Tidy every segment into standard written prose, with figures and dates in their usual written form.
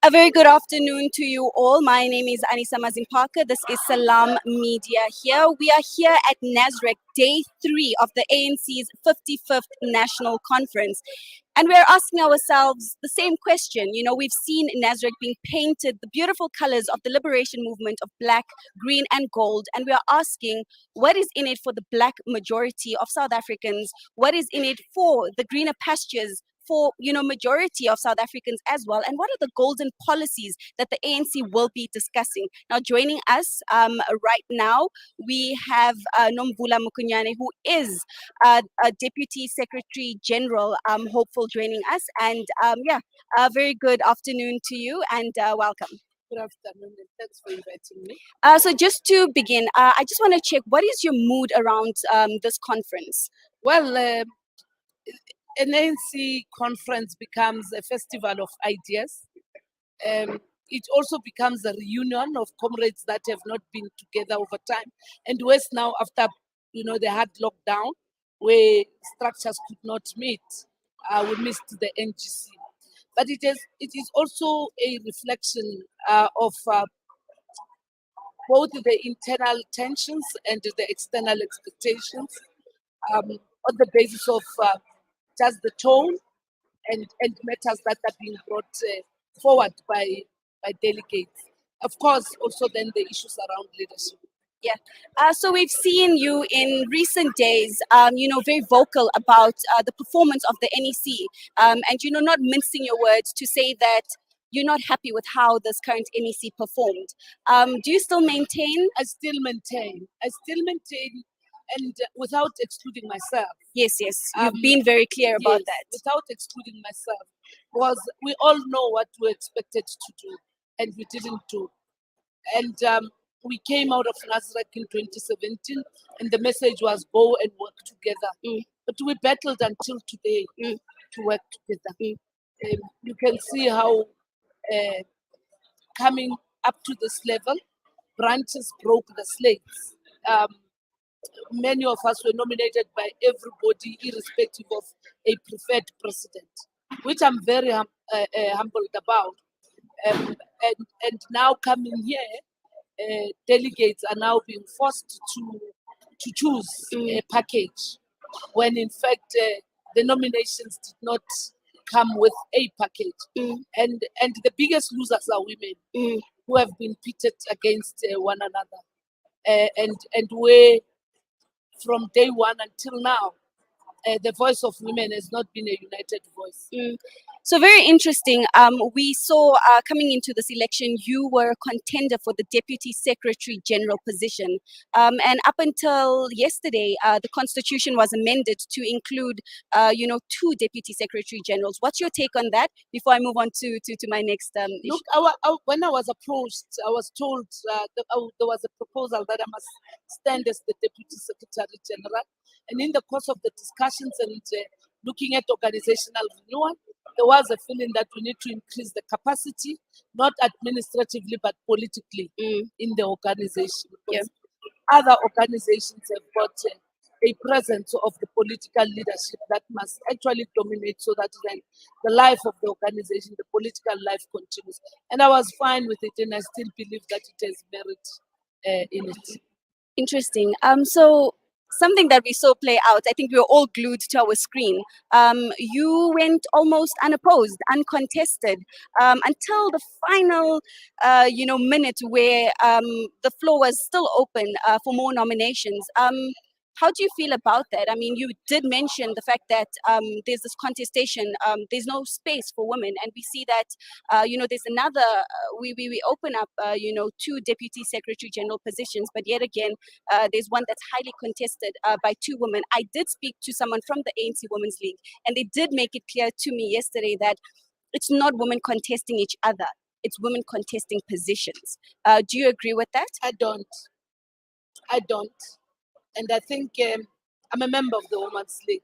A very good afternoon to you all. My name is Anisa Mazimpaka. This is Salam Media here. We are here at NASREC, day 3 of the ANC's 55th National Conference. And we're asking ourselves the same question. You know, we've seen NASREC being painted the beautiful colors of the liberation movement of black, green, and gold. And we are asking, what is in it for the black majority of South Africans? What is in it for the greener pastures for majority of South Africans as well, and what are the golden policies that the ANC will be discussing? Now, joining us right now, we have Nomvula Mokonyane, who is a Deputy Secretary General, hopeful, joining us. And a very good afternoon to you, and welcome. Good afternoon, and thanks for inviting me. So just to begin, I just want to check, what is your mood around this conference? Well, an ANC conference becomes a festival of ideas. It also becomes a reunion of comrades that have not been together over time. And worse now, after the hard lockdown, where structures could not meet, we missed the NGC. But it is also a reflection of both the internal tensions and the external expectations, on the basis of just the tone and matters that are being brought forward by delegates. Of course, also then the issues around leadership. Yeah. So we've seen you in recent days, very vocal about the performance of the NEC, and not mincing your words to say that you're not happy with how this current NEC performed. Do you still maintain? I still maintain, and without excluding myself. Yes, you've been very clear about that. Without excluding myself, because we all know what we expected to do, and we didn't do. And we came out of NASREC in 2017, and the message was go and work together. But we battled until today to work together. You can see how coming up to this level, branches broke the slates. Many of us were nominated by everybody, irrespective of a preferred president, which I'm very humbled about. And now coming here, delegates are now being forced to choose a package, when in fact the nominations did not come with a package. And the biggest losers are women who have been pitted against one another. And where from day one until now, the voice of women has not been a united voice. So very interesting. We saw coming into this election, you were a contender for the Deputy Secretary General position. And up until yesterday, the Constitution was amended to include, 2 Deputy Secretary Generals. What's your take on that before I move on to my next issue? Look, when I was approached, I was told that there was a proposal that I must stand as the Deputy Secretary General. And in the course of the discussions and looking at organizational renewal, there was a feeling that we need to increase the capacity, not administratively, but politically in the organization. Because other organizations have got a presence of the political leadership that must actually dominate, so that then the life of the organization, the political life, continues. And I was fine with it, and I still believe that it has merit in it. Interesting. So something that we saw play out, I think we were all glued to our screen. You went almost unopposed, uncontested, until the final, minute where the floor was still open for more nominations. How do you feel about that? I mean, you did mention the fact that there's this contestation, there's no space for women, and we see that, there's another, we open up, 2 Deputy Secretary General positions, but yet again, there's one that's highly contested by 2 women. I did speak to someone from the ANC Women's League, and they did make it clear to me yesterday that it's not women contesting each other, it's women contesting positions. Do you agree with that? I don't. And I think I'm a member of the Women's League.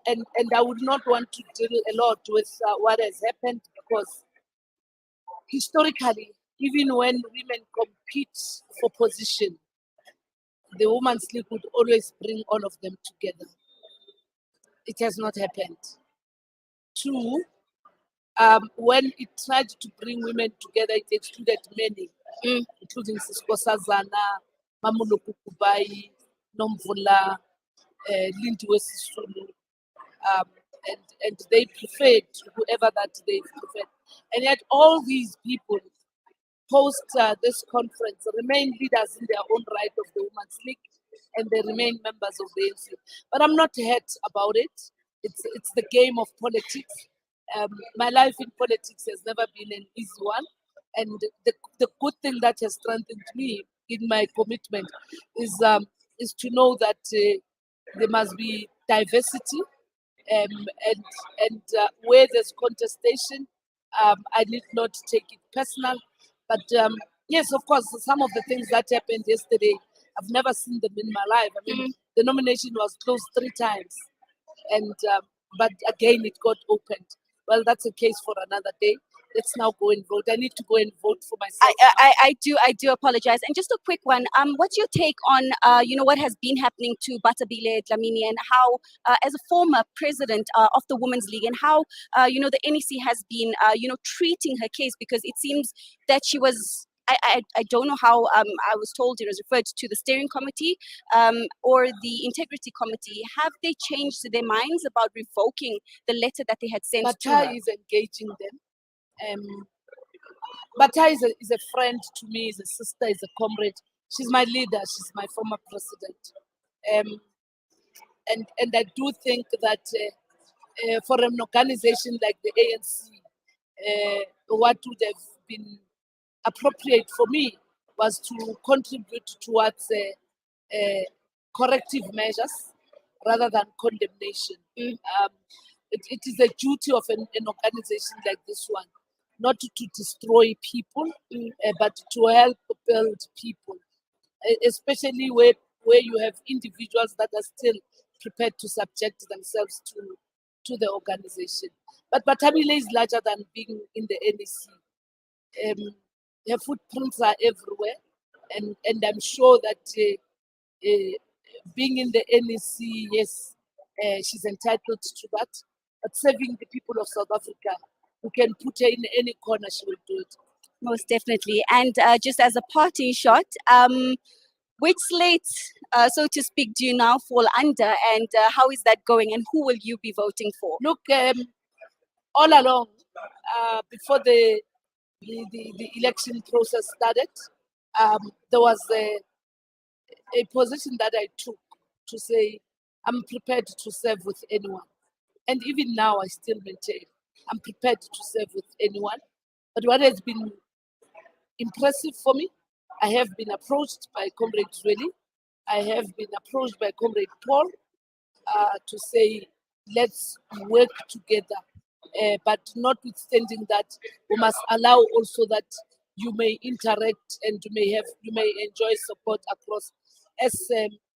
And I would not want to deal a lot with what has happened, because historically, even when women compete for position, the Women's League would always bring all of them together. It has not happened. 2, When it tried to bring women together, it excluded many, Mm. including Sisko Sazana, Mamuluku Kubai, Nomvula, Lindiwe Sisulu, um, and they preferred whoever that they preferred. And yet all these people post this conference remain leaders in their own right of the Women's League, and they remain members of the ANC. But I'm not hurt about it. It's the game of politics. My life in politics has never been an easy one, and the good thing that has strengthened me in my commitment is to know that there must be diversity, and where there's contestation, I need not take it personal. But yes, of course, some of the things that happened yesterday, I've never seen them in my life. I mean, the nomination was closed 3 times, and but again, it got opened. Well, that's a case for another day. Let's now go and vote. I need to go and vote for myself. I do apologize. And just a quick one. What's your take on what has been happening to Batabile Dlamini, and how, as a former president of the Women's League, and how the NEC has been treating her case, because it seems that she was. I don't know how I was told it was referred to the steering committee or the integrity committee. Have they changed their minds about revoking the letter that they had sent to her? Bata is engaging them. Bata is a friend to me, is a sister, is a comrade. She's my leader. She's my former president. And I do think that for an organization like the ANC, what would have been appropriate for me was to contribute towards corrective measures rather than condemnation. It is a duty of an organization like this one not to destroy people, but to help build people, especially where you have individuals that are still prepared to subject themselves to the organization. But Batabile is larger than being in the NEC. Her footprints are everywhere, and I'm sure that being in the NEC, yes, she's entitled to that. But serving the people of South Africa, who can put her in any corner, she will do it. Most definitely. And just as a parting shot, which slate, so to speak, do you now fall under, and how is that going, and who will you be voting for? Look, all along, before the election process started, there was a position that I took to say I'm prepared to serve with anyone. And even now, I still maintain I'm prepared to serve with anyone. But what has been impressive for me, I have been approached by Comrade Zweli. I have been approached by Comrade Paul to say, let's work together. But notwithstanding that, we must allow also that you may interact and you may enjoy support across, as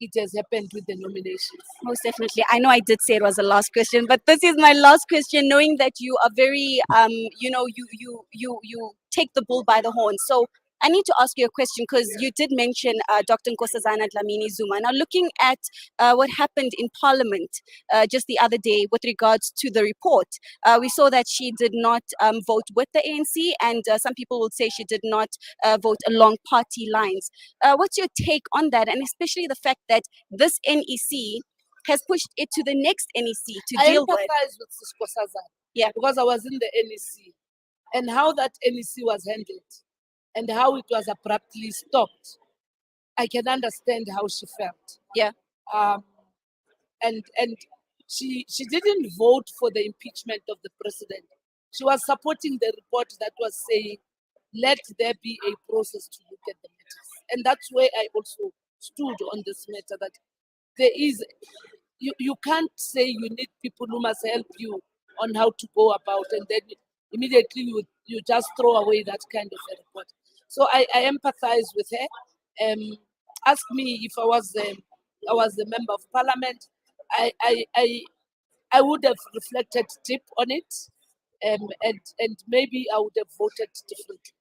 it has happened with the nominations. Most definitely. I know I did say it was the last question, but this is my last question, knowing that you are very you take the bull by the horn. So I need to ask you a question, because you did mention Dr. Nkosazana Dlamini Zuma. Now, looking at what happened in Parliament just the other day with regards to the report, we saw that she did not vote with the ANC, and some people would say she did not vote along party lines. What's your take on that, and especially the fact that this NEC has pushed it to the next NEC to deal with? I empathize with Sisko Sazana, Yeah, because I was in the NEC, and how that NEC was handled and how it was abruptly stopped. I can understand how she felt. yeah. And she didn't vote for the impeachment of the president. She was supporting the report that was saying, let there be a process to look at the matters. And that's where I also stood on this matter, that there is, you can't say you need people who must help you on how to go about, and then immediately you just throw away that kind of a report. So I empathize with her. Ask me if I was a member of parliament, I would have reflected deep on it, and maybe I would have voted differently.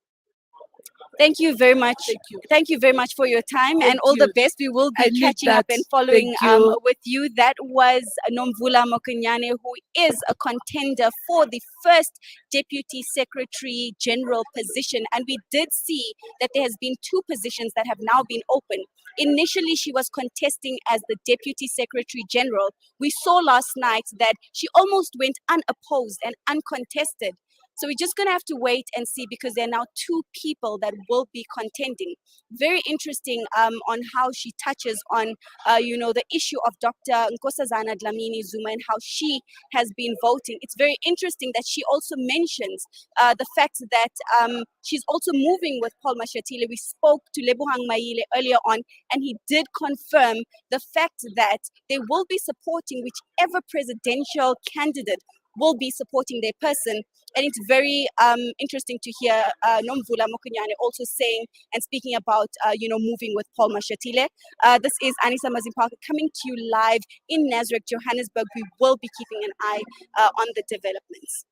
Thank you very much. Thank you. Thank you very much for your time Thank and all the you. best. We will be I need catching up that. and following Thank you. with you. That was Nomvula Mokonyane, who is a contender for the first Deputy Secretary General position. And we did see that there has been two positions that have now been opened. Initially, she was contesting as the Deputy Secretary General. We saw last night that she almost went unopposed and uncontested. So we're just going to have to wait and see, because there are now two people that will be contending. Very interesting on how she touches on, the issue of Dr. Nkosazana Dlamini Zuma and how she has been voting. It's very interesting that she also mentions the fact that she's also moving with Paul Mashatile. We spoke to Lebohang Maile earlier on, and he did confirm the fact that they will be supporting whichever presidential candidate will be supporting their person. And it's very interesting to hear Nomvula Mokonyane also saying and speaking about, moving with Paul Mashatile. This is Anissa Mazimpaka coming to you live in Nasrec, Johannesburg. We will be keeping an eye on the developments.